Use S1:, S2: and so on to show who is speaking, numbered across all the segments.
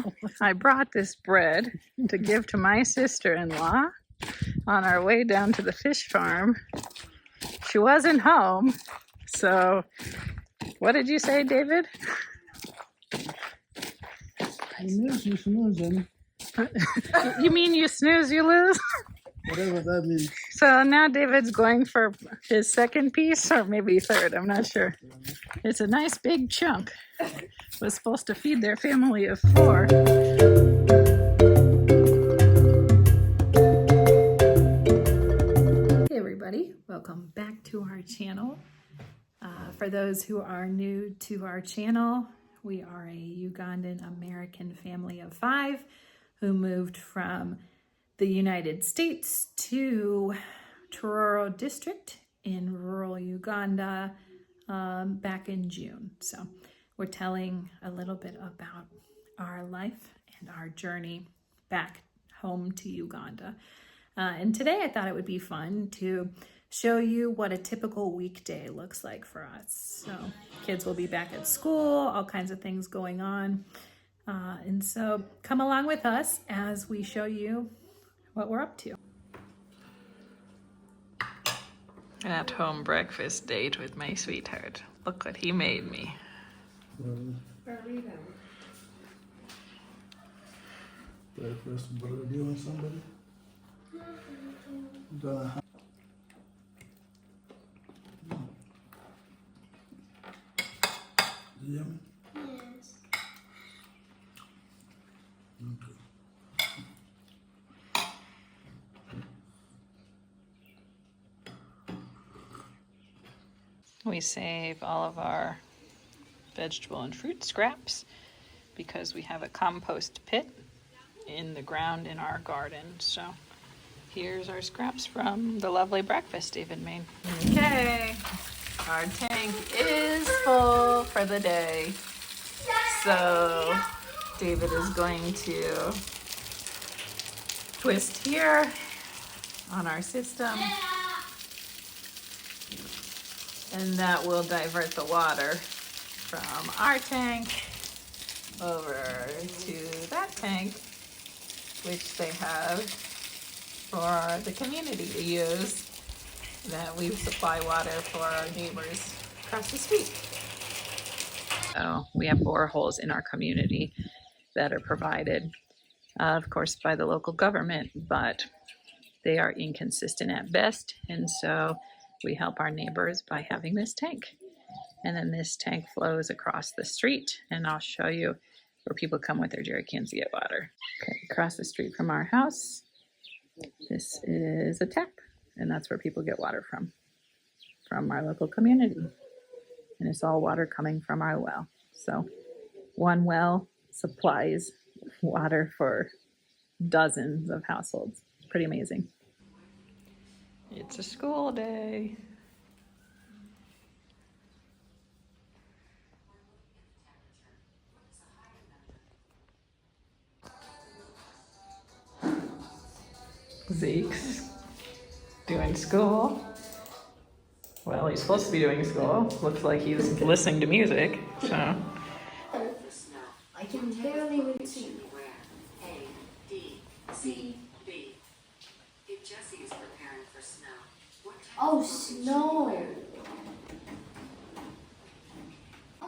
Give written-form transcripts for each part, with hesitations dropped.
S1: So I brought this bread to give to my sister-in-law on our way down to the fish farm. She wasn't home, so what did you say, David?
S2: You miss, you snoozing.
S1: You mean you snooze, you lose?
S2: Whatever that means.
S1: So now David's going for his second piece, or maybe third, I'm not sure. It's a nice big chunk. It was supposed to feed their family of 4. Hey everybody, welcome back to our channel. For those who are new to our channel, we are a Ugandan American family of 5 who moved from the United States to Tororo district in rural Uganda back in June. So we're telling a little bit about our life and our journey back home to Uganda. And today I thought it would be fun to show you what a typical weekday looks like for us. So kids will be back at school, all kinds of things going on. And so come along with us as we show you what we're up to. An at-home breakfast date with my sweetheart. Look what he made me.
S2: Breakfast, brother, do you want somebody? Yummy?
S3: Yes.
S2: Okay.
S1: We save all of our vegetable and fruit scraps because we have a compost pit in the ground in our garden. So here's our scraps from the lovely breakfast David made. Okay, our tank is full for the day. So David is going to twist here on our system, and that will divert the water from our tank over to that tank, which they have for the community to use, that we supply water for our neighbors across the street. So we have boreholes in our community that are provided, of course, by the local government, but they are inconsistent at best, and so we help our neighbors by having this tank. And then this tank flows across the street, and I'll show you where people come with their jerry cans to get water. Okay, across the street from our house, this is a tap, and that's where people get water from our local community. And it's all water coming from our well. So one well supplies water for dozens of households. Pretty amazing. It's a school day. Zeke's doing school. Well, he's supposed to be doing school. Looks like he's listening to music, so.
S3: I can barely even see.
S4: A, D, C, B. If Jesse is preparing for snow, what type
S3: Oh,
S4: of
S3: snow.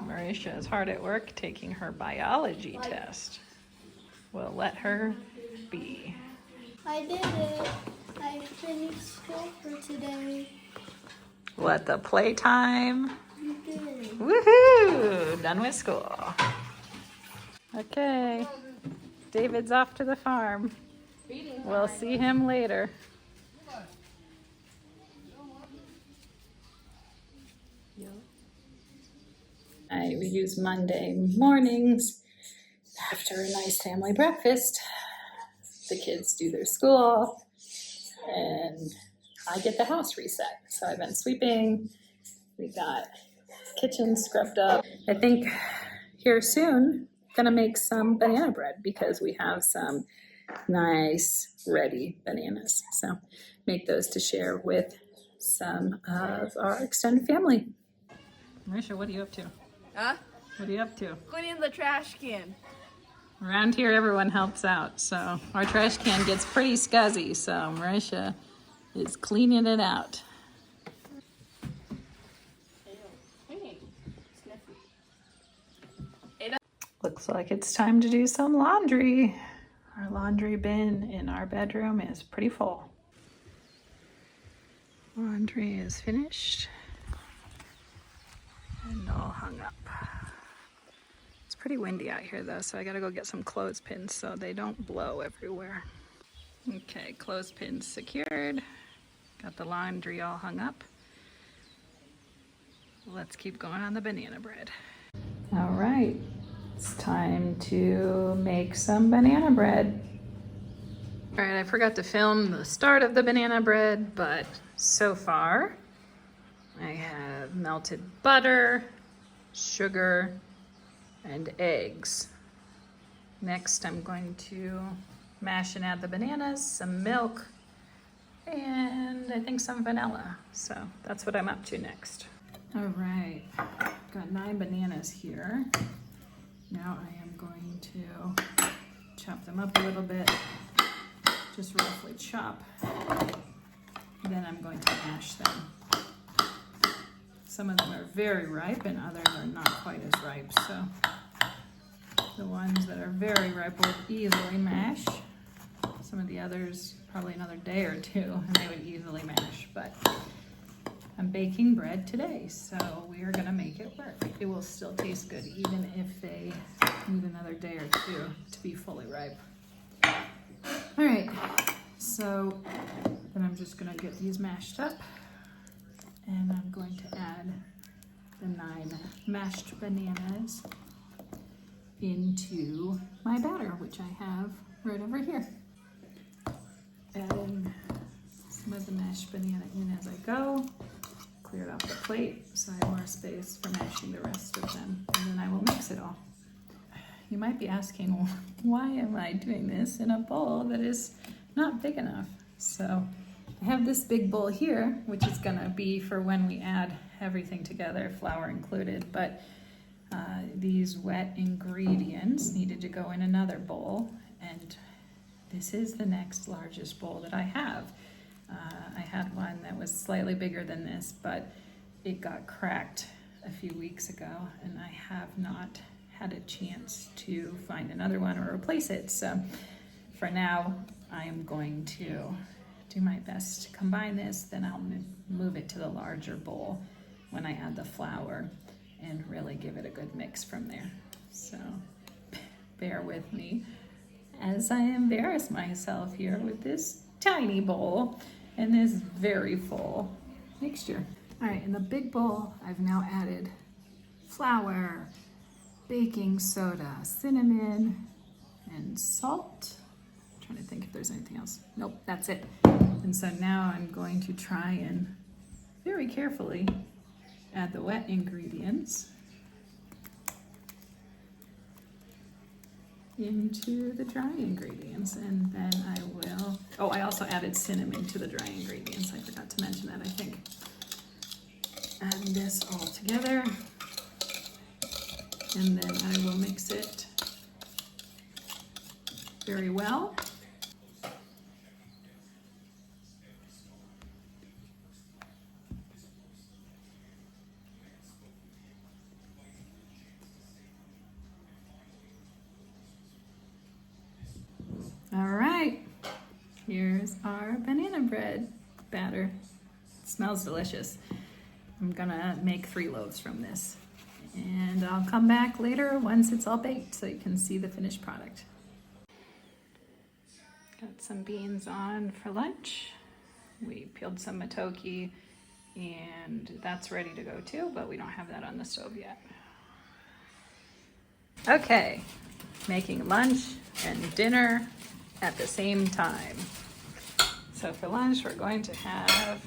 S1: Marisha is hard at work taking her biology test. We'll let her be.
S3: I did it. I finished school for today.
S1: Let the playtime.
S3: You did.
S1: Woohoo! Done with school. Okay, David's off to the farm. We'll see him later. I use Monday mornings after a nice family breakfast. The kids do their school, and I get the house reset. So I've been sweeping. We got kitchen scrubbed up. I think here soon, gonna make some banana bread because we have some nice ready bananas. So make those to share with some of our extended family. Marisha, what are you up to?
S5: Huh?
S1: What are you up to?
S5: Cleaning the trash can.
S1: Around here, everyone helps out. So our trash can gets pretty scuzzy. So Marisha is cleaning it out. Looks like it's time to do some laundry. Our laundry bin in our bedroom is pretty full. Laundry is finished and all hung up. It's pretty windy out here though, so I gotta go get some clothespins so they don't blow everywhere. Okay, clothespins secured. Got the laundry all hung up. Let's keep going on the banana bread. All right, it's time to make some banana bread. All right, I forgot to film the start of the banana bread, but so far I have melted butter, sugar, and eggs. Next, I'm going to mash and add the bananas, some milk, and I think some vanilla. So that's what I'm up to next. All right, got 9 bananas here. Now I am going to chop them up a little bit, just roughly chop. Then I'm going to mash them. Some of them are very ripe and others are not quite as ripe. So the ones that are very ripe will easily mash. Some of the others, probably another day or two, and they would easily mash. But I'm baking bread today, so we are gonna make it work. It will still taste good, even if they need another day or two to be fully ripe. All right, so then I'm just gonna get these mashed up, and I'm going to add the 9 mashed bananas into my batter, which I have right over here. Adding some of the mashed banana in as I go. Cleared off the plate so I have more space for mashing the rest of them, and then I will mix it all. You might be asking, well, why am I doing this in a bowl that is not big enough? So I have this big bowl here, which is gonna be for when we add everything together, flour included, but these wet ingredients needed to go in another bowl, and this is the next largest bowl that I have. I had one that was slightly bigger than this, but it got cracked a few weeks ago, and I have not had a chance to find another one or replace it. So for now, I'm going to do my best to combine this, then I'll move it to the larger bowl when I add the flour and really give it a good mix from there. So bear with me as I embarrass myself here with this tiny bowl and this very full mixture. All right, in the big bowl, I've now added flour, baking soda, cinnamon, and salt. I'm trying to think if there's anything else. Nope, that's it. And so now I'm going to try and very carefully add the wet ingredients into the dry ingredients, and then I will, oh, I also added cinnamon to the dry ingredients. I forgot to mention that, I think. Add this all together, and then I will mix it very well. All right, here's our banana bread batter. It smells delicious. I'm gonna make 3 loaves from this, and I'll come back later once it's all baked so you can see the finished product. Got some beans on for lunch. We peeled some matoke, and that's ready to go too, but we don't have that on the stove yet. Okay, making lunch and dinner at the same time. So for lunch, we're going to have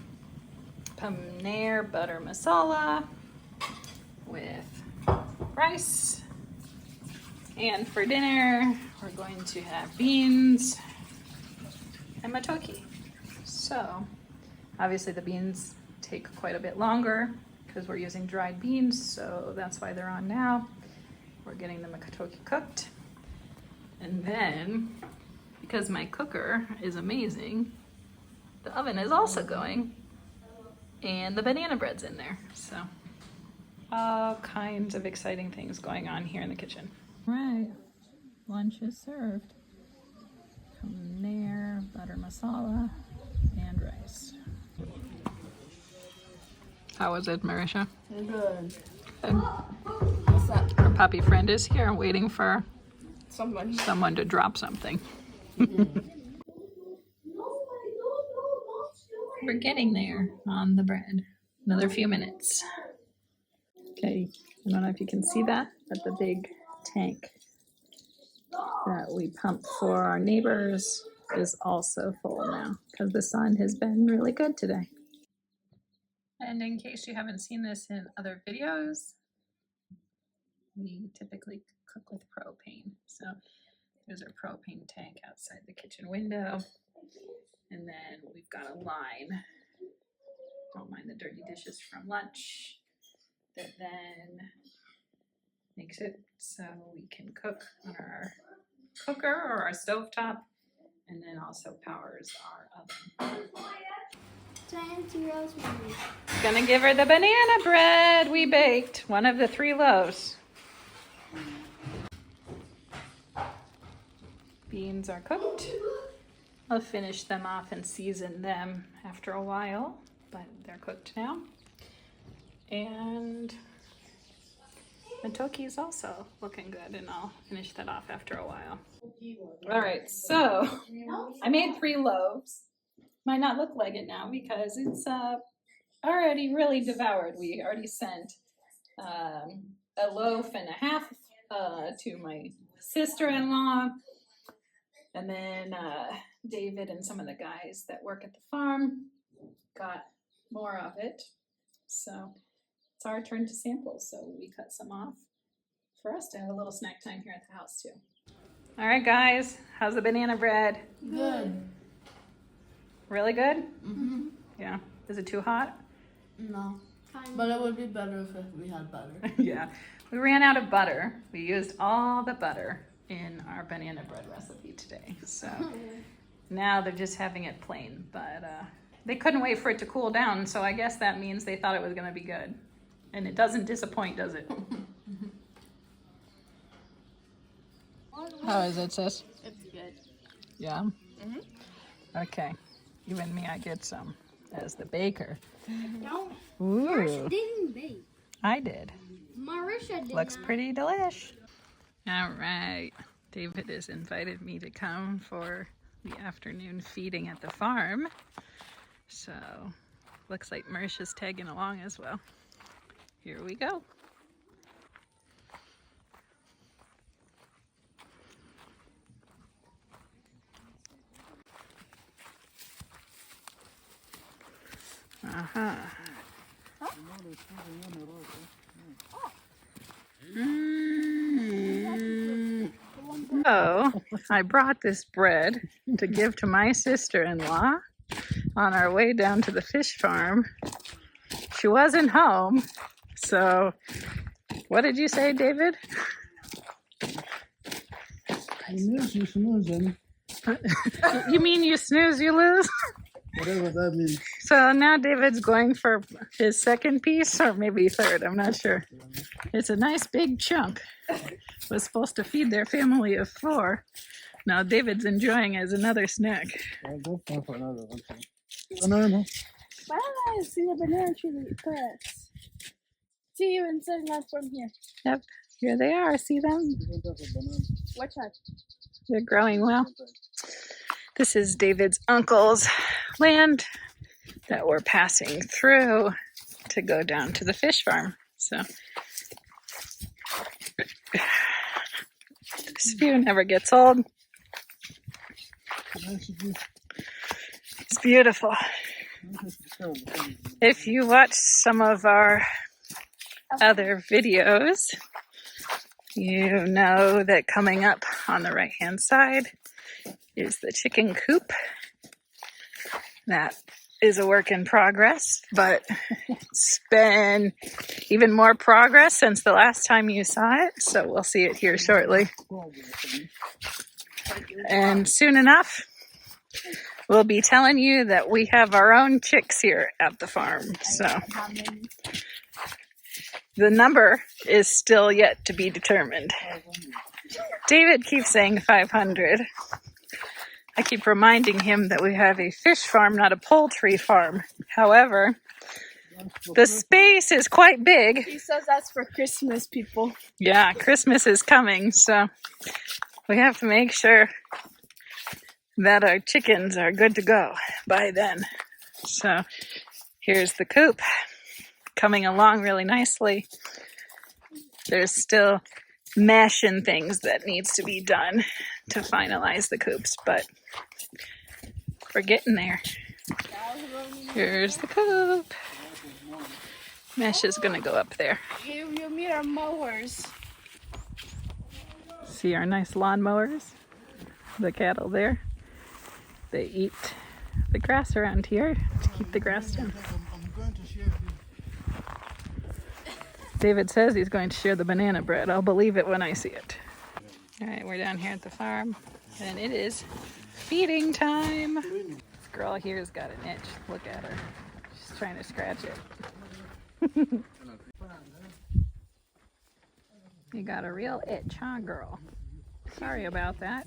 S1: paneer butter masala with rice. And for dinner, we're going to have beans and matoke. So obviously the beans take quite a bit longer because we're using dried beans, so that's why they're on now. We're getting the matoke cooked. And then, because my cooker is amazing, the oven is also going, and the banana bread's in there. So all kinds of exciting things going on here in the kitchen. All right, lunch is served. Come there, butter masala and rice. How was it, Marisha?
S3: Good.
S1: Good.
S3: What's up?
S1: Our puppy friend is here waiting for
S3: Someone.
S1: someone to drop something. We're getting there on the bread. Another few minutes. Okay, I don't know if you can see that, but the big tank that we pump for our neighbors is also full now because the sun has been really good today. And in case you haven't seen this in other videos, we typically cook with propane. So there's our propane tank outside the kitchen window. And then we've got a line, don't mind the dirty dishes from lunch, that then makes it so we can cook on our cooker or our stovetop, and then also powers our oven. Gonna give her the banana bread we baked, one of the 3 loaves. Beans are cooked. I'll finish them off and season them after a while, but they're cooked now. And the toki is also looking good, and I'll finish that off after a while. All right, so I made 3 loaves. Might not look like it now because it's already really devoured. We already sent a loaf and a half to my sister-in-law, and then David and some of the guys that work at the farm got more of it. So it's our turn to sample, so we cut some off for us to have a little snack time here at the house too. All right, guys, how's the banana bread?
S3: Good.
S1: Really good?
S3: Mm-hmm.
S1: Yeah. Is it too hot?
S3: No. But it would be better if we had butter.
S1: Yeah. We ran out of butter. We used all the butter in our banana bread recipe today. So now they're just having it plain, but they couldn't wait for it to cool down, so I guess that means they thought it was going to be good. And it doesn't disappoint, does it? How is it, sis?
S3: It's good.
S1: Yeah? Okay. Even me, I get some as the baker.
S3: No,
S1: Ooh,
S3: Marisha didn't bake.
S1: I did.
S3: Marisha did
S1: Looks
S3: not.
S1: pretty delish. All right. David has invited me to come for the afternoon feeding at the farm. So, looks like Marisha's tagging along as well. Here we go. Uh-huh. So, I brought this bread to give to my sister-in-law on our way down to the fish farm. She wasn't home, so what did you say, David?
S2: You lose, you snoozing.
S1: You mean you snooze, you lose?
S2: Whatever that means.
S1: So now David's going for his second piece, or maybe third, I'm not sure. It's a nice big chunk. Was supposed to feed their family of 4. Now David's enjoying as another snack.
S2: I'll go for another one. Banana.
S3: Bye. See the banana tree first. See you inside my from here.
S1: Yep, here they are. See them?
S3: What time?
S1: They're growing well. This is David's uncle's land that we're passing through to go down to the fish farm. So this view never gets old. It's beautiful. If you watch some of our other videos, you know that coming up on the right-hand side is the chicken coop. That is a work in progress, but it's been even more progress since the last time you saw it, so we'll see it here shortly. And soon enough, we'll be telling you that we have our own chicks here at the farm. So the number is still yet to be determined. David keeps saying 500. I keep reminding him that we have a fish farm, not a poultry farm. However, the space is quite big.
S3: He says that's for Christmas, people.
S1: Yeah, Christmas is coming, so we have to make sure that our chickens are good to go by then. So here's the coop, coming along really nicely. There's still mesh and things that needs to be done to finalize the coops, but we're getting there. Here's the coop. Mesh is gonna go up there.
S3: You meet our mowers.
S1: See our nice lawn mowers? The cattle there. They eat the grass around here to keep the grass down.
S2: I'm going to share this.
S1: David says he's going to share the banana bread. I'll believe it when I see it. All right, we're down here at the farm, and it is feeding time. This girl here's got an itch. Look at her. She's trying to scratch it. You got a real itch, huh, girl? Sorry about that.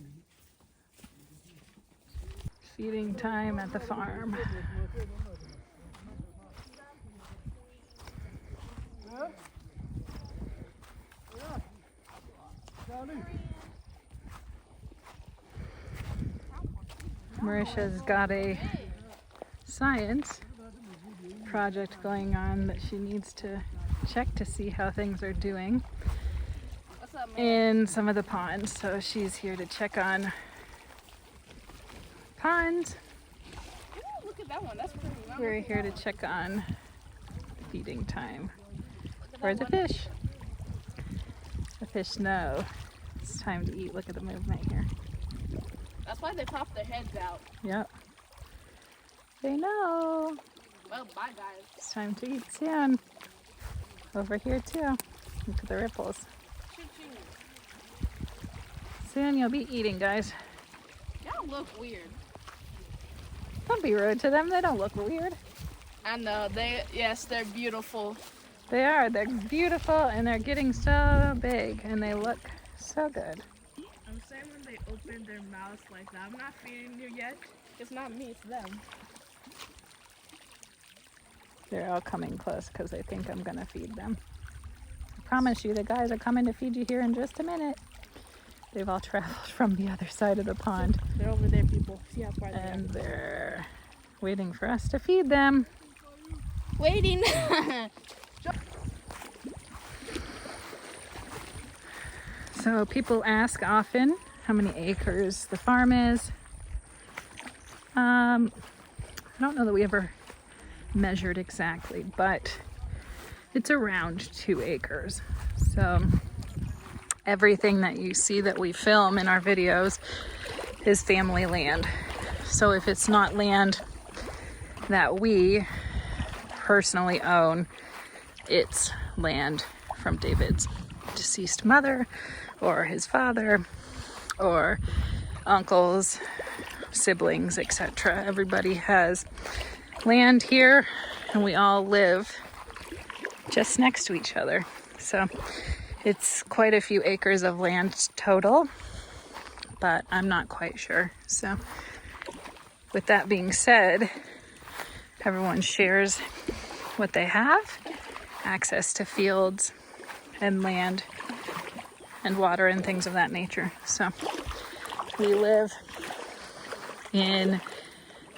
S1: Feeding time at the farm. Marisha's got a science project going on that she needs to check to see how things are doing in some of the ponds. So she's here to check on ponds.
S3: Ooh, look at that one. That's pretty.
S1: We're here to check on feeding time for the fish. The fish know it's time to eat. Look at the movement here.
S3: That's why they pop their heads out.
S1: Yep. They know.
S3: Well, bye, guys.
S1: It's time to eat soon. Over here too. Look at the ripples. Soon you'll be eating, guys.
S3: Y'all look weird.
S1: Don't be rude to them. They don't look weird.
S3: I know. They're beautiful.
S1: They are. They're beautiful and they're getting so big and they look so good.
S3: I'm saying when they open their mouths like that, I'm not feeding you yet. It's not me, it's them.
S1: They're all coming close because they think I'm going to feed them. I promise you, the guys are coming to feed you here in just a minute. They've all traveled from the other side of the pond.
S3: They're over there, people. See how far
S1: And they're waiting for us to feed them.
S3: Waiting.
S1: So people ask often how many acres the farm is. I don't know that we ever measured exactly, but it's around 2 acres. So everything that you see that we film in our videos is family land. So if it's not land that we personally own, it's land from David's deceased mother or his father or uncles, siblings, etc. Everybody has land here and we all live just next to each other. So it's quite a few acres of land total, but I'm not quite sure. So with that being said, everyone shares what they have, access to fields and land and water and things of that nature. So we live in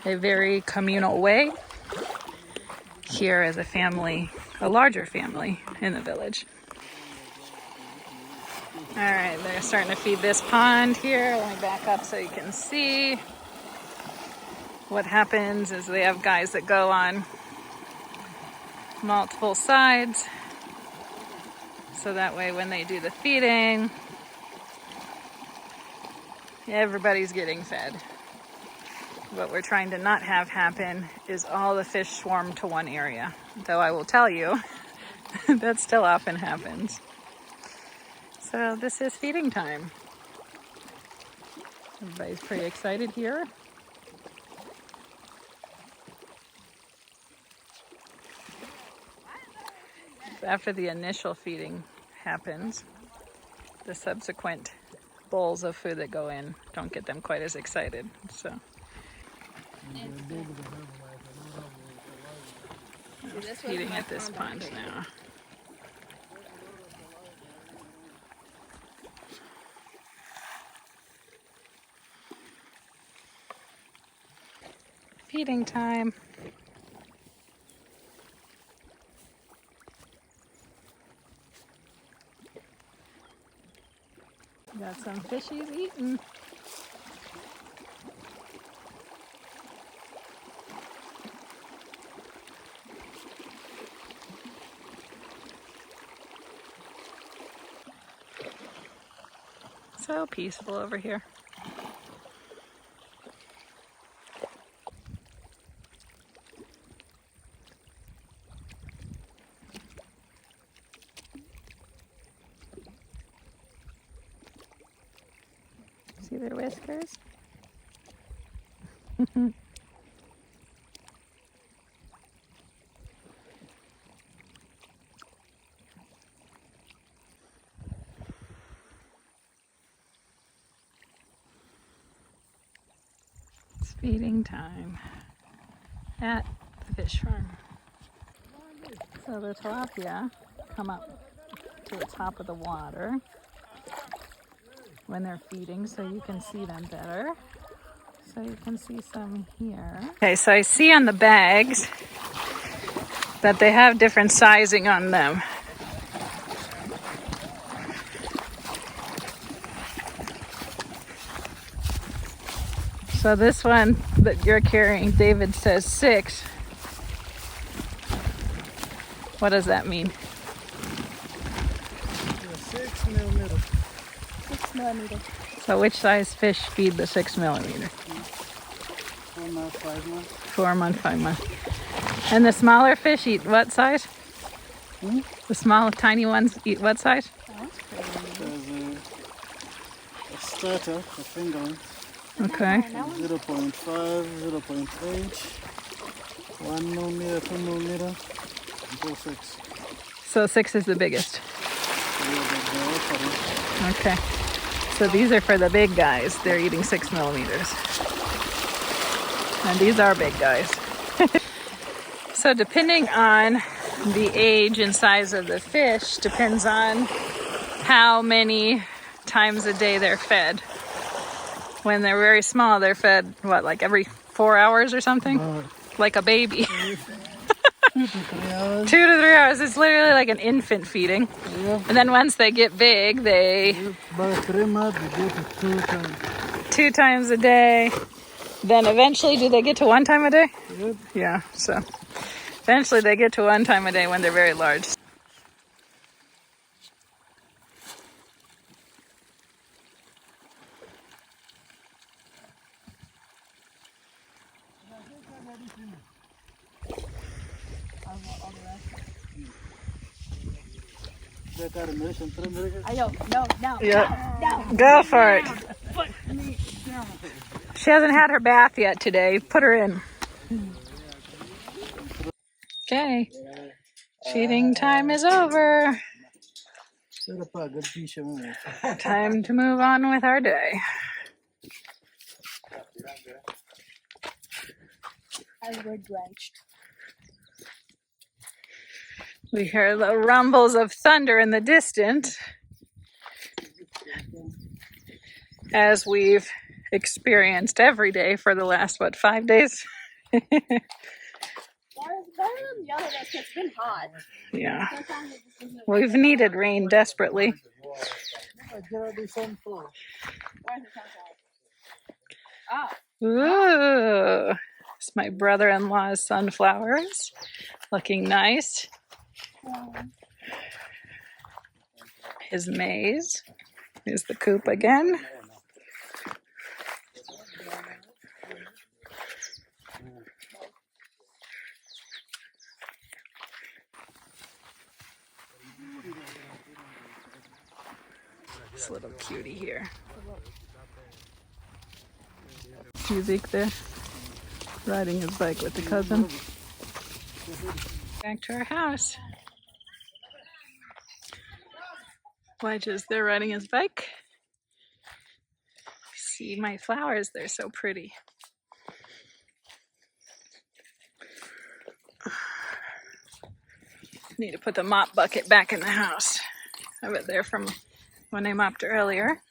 S1: a very communal way here as a family, a larger family in the village. All right, they're starting to feed this pond here. Let me back up so you can see. What happens is they have guys that go on multiple sides. So that way when they do the feeding, everybody's getting fed. What we're trying to not have happen is all the fish swarm to one area. Though I will tell you, that still often happens. So this is feeding time. Everybody's pretty excited here. So after the initial feeding happens, the subsequent bowls of food that go in don't get them quite as excited. So feeding at this pond now. Feeding time. Got some fishies eating. So peaceful over here. See their whiskers? It's feeding time at the fish farm. So the tilapia come up to the top of the water when they're feeding so you can see them better. So you can see some here. Okay, so I see on the bags that they have different sizing on them. So this one that you're carrying, David says 6. What does that mean?
S2: 6 millimeter.
S3: 6 millimeter.
S1: So which size fish feed the 6 millimeter?
S2: 4 months, 5 months.
S1: 4 month, 5 month. And the smaller fish eat what size? The small, tiny ones eat what size?
S2: There's a starter, a fingerling.
S1: Okay.
S2: 0.5, 0.8, 1 millimeter, 2 millimeter, until 6.
S1: So 6 is the biggest.
S2: Yeah,
S1: Okay. So these are for the big guys. They're eating 6 millimeters. And these are big guys. So depending on the age and size of the fish, depends on how many times a day they're fed. When they're very small, they're fed, what, like every 4 hours or something? Like a baby.
S2: 2 to 3 hours.
S1: 2 to 3 hours. It's literally like an infant feeding.
S2: Yeah.
S1: And then once they get big, they
S2: About 3 months, we go to 2 times.
S1: 2 times a day. Then eventually, do they get to 1 time a day?
S2: Yep.
S1: Yeah, so eventually they get to 1 time a day when they're very large.
S3: No.
S1: Yeah. Go for it. She hasn't had her bath yet today. Put her in. Okay. Feeding time is over. Time to move on with our day.
S3: We're drenched.
S1: We hear the rumbles of thunder in the distance, as we've experienced every day for the last, 5 days?
S3: Better than the other day, 'cause it's been hot.
S1: Yeah.
S3: Sometimes it just doesn't.
S1: We've needed rain desperately.
S3: Where's the sunflower?
S1: Ooh. It's my brother-in-law's sunflowers. Looking nice. His maize. Here's the coop again. This little cutie here. See Zeke there riding his bike with the cousin. Back to our house. Lige is there riding his bike. See my flowers, they're so pretty. Need to put the mop bucket back in the house. I have it there from when I mopped earlier.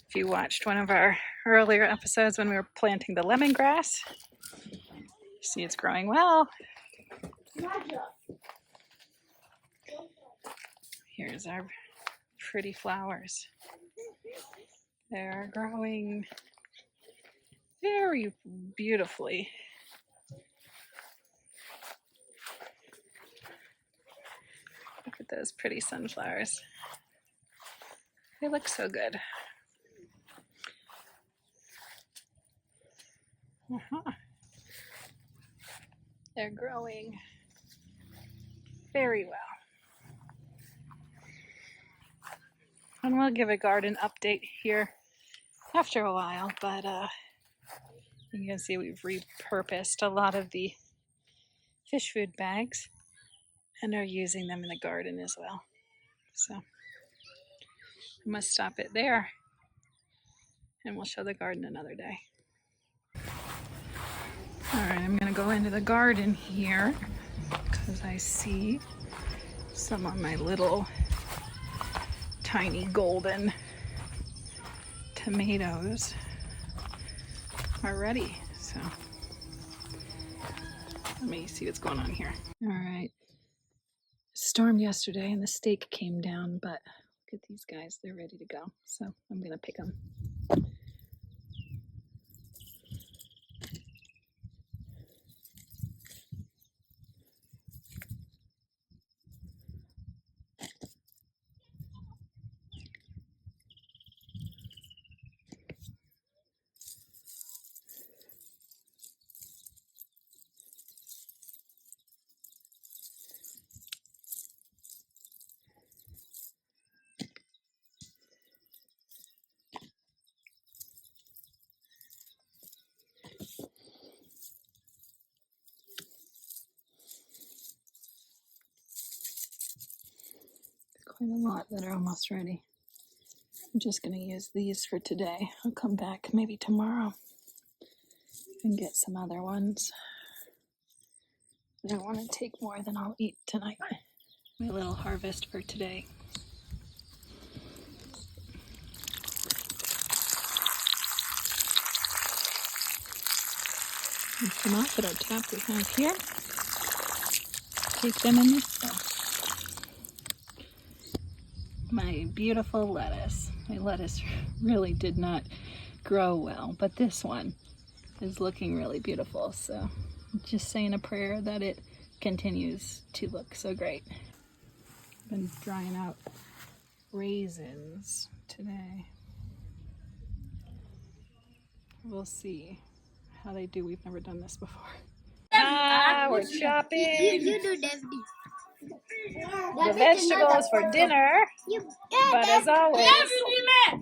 S1: If you watched one of our earlier episodes when we were planting the lemongrass, you see it's growing well. Here's our pretty flowers. They're growing very beautifully. Look at those pretty sunflowers. They look so good. They're growing very well. And we'll give a garden update here after a while, but you can see we've repurposed a lot of the fish food bags and are using them in the garden as well. So I must stop it there and we'll show the garden another day. All right, I'm gonna go into the garden here because I see some of my little tiny golden tomatoes are ready. So let me see what's going on here. All right, stormed yesterday and the stake came down, but look at these guys, they're ready to go. So I'm gonna pick them. Quite a lot that are almost ready. I'm just going to use these for today. I'll come back maybe tomorrow and get some other ones. I don't want to take more than I'll eat tonight. My little harvest for today. There's some off at our top we have here. Take them in this stuff. My beautiful lettuce. My lettuce really did not grow well, but this one is looking really beautiful. So just saying a prayer that it continues to look so great. I've been drying out raisins today. We'll see how they do. We've never done this before. We're chopping the vegetables for dinner, but as always,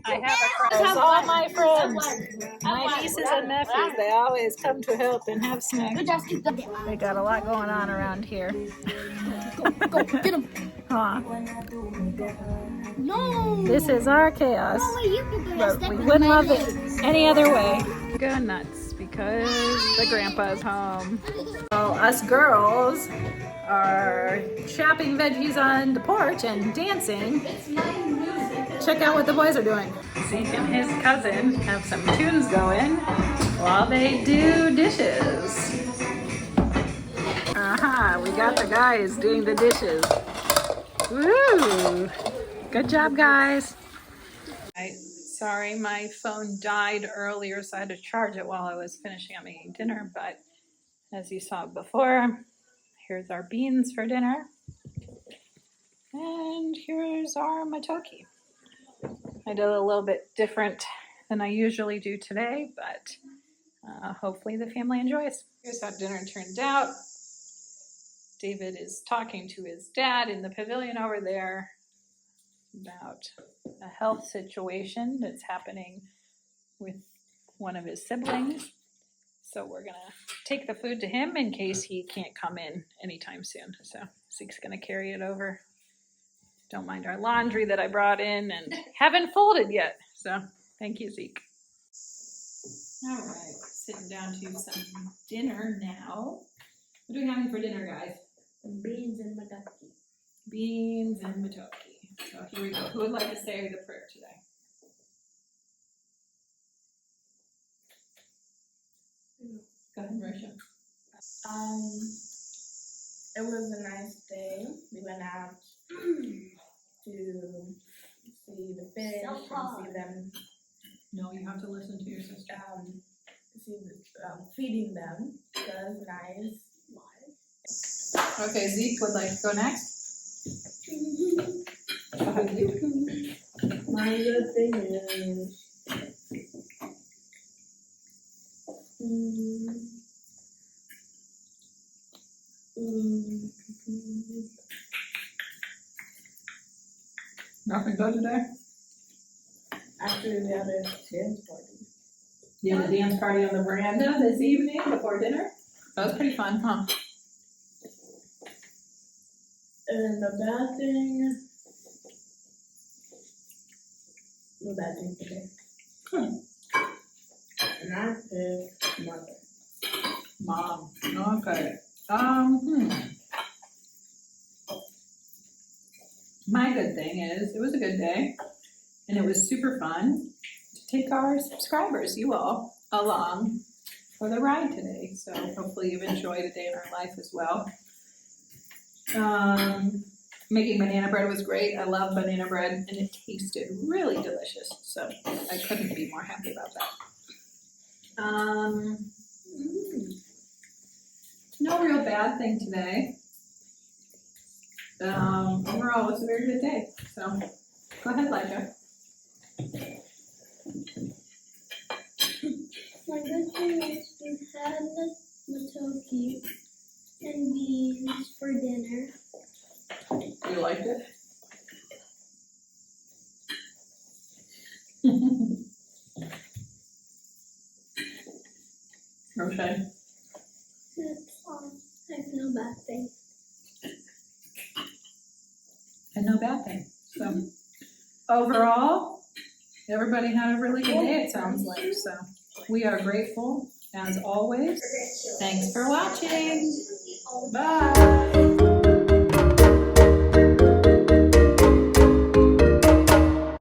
S1: I have a friend. As all my friends, my nieces and nephews, they always come to help and have snacks. They got a lot going on around here.
S3: Go, get him. No.
S1: This is our chaos, but we wouldn't love it any other way. Go nuts because the grandpa's home. So us girls are chopping veggies on the porch and dancing. Check out what the boys are doing. Zeke and his cousin have some tunes going while they do dishes. Aha, we got the guys doing the dishes. Woo! Good job, guys. Sorry, my phone died earlier, so I had to charge it while I was finishing up making dinner, but as you saw before, here's our beans for dinner. And here's our matoke. I did a little bit different than I usually do today, but hopefully the family enjoys. Here's how dinner turned out. David is talking to his dad in the pavilion over there about a health situation that's happening with one of his siblings. So we're gonna take the food to him in case he can't come in anytime soon. So Zeke's gonna carry it over. Don't mind our laundry that I brought in and haven't folded yet. So thank you, Zeke. All right, sitting down to some dinner now. What are we having for dinner, guys?
S3: Beans and matoke.
S1: Beans and matoke. So here we go. Who would like to say the prayer today? Go ahead, Marcia.
S3: It was a nice day. We went out to see the fish and see them.
S1: No, you have to listen to your sister.
S3: Feeding them. So it was nice.
S1: Okay, Zeke would like to go next. Go ahead, Zeke.
S3: My good thing is.
S1: Nothing good today?
S3: Actually, we had a dance party.
S1: You had a dance party on the veranda this evening before dinner? That was pretty fun, huh?
S3: And the bad thing. No bad thing today. And I picked mother.
S1: Mom. Okay. My good thing is, it was a good day, and it was super fun to take our subscribers, you all, along for the ride today. So hopefully you've enjoyed a day in our life as well. Making banana bread was great. I love banana bread, and it tasted really delicious. So I couldn't be more happy about that. No real bad thing today. Overall, it was a very good day. So go ahead, Lyja.
S5: My good thing is we had matoke and beans for dinner.
S1: You liked it? Roshai?
S5: That's all. I have no bad thing.
S1: And no bad thing. So overall, everybody had a really good day, it sounds like. So we are grateful as always. Thanks for watching. Bye.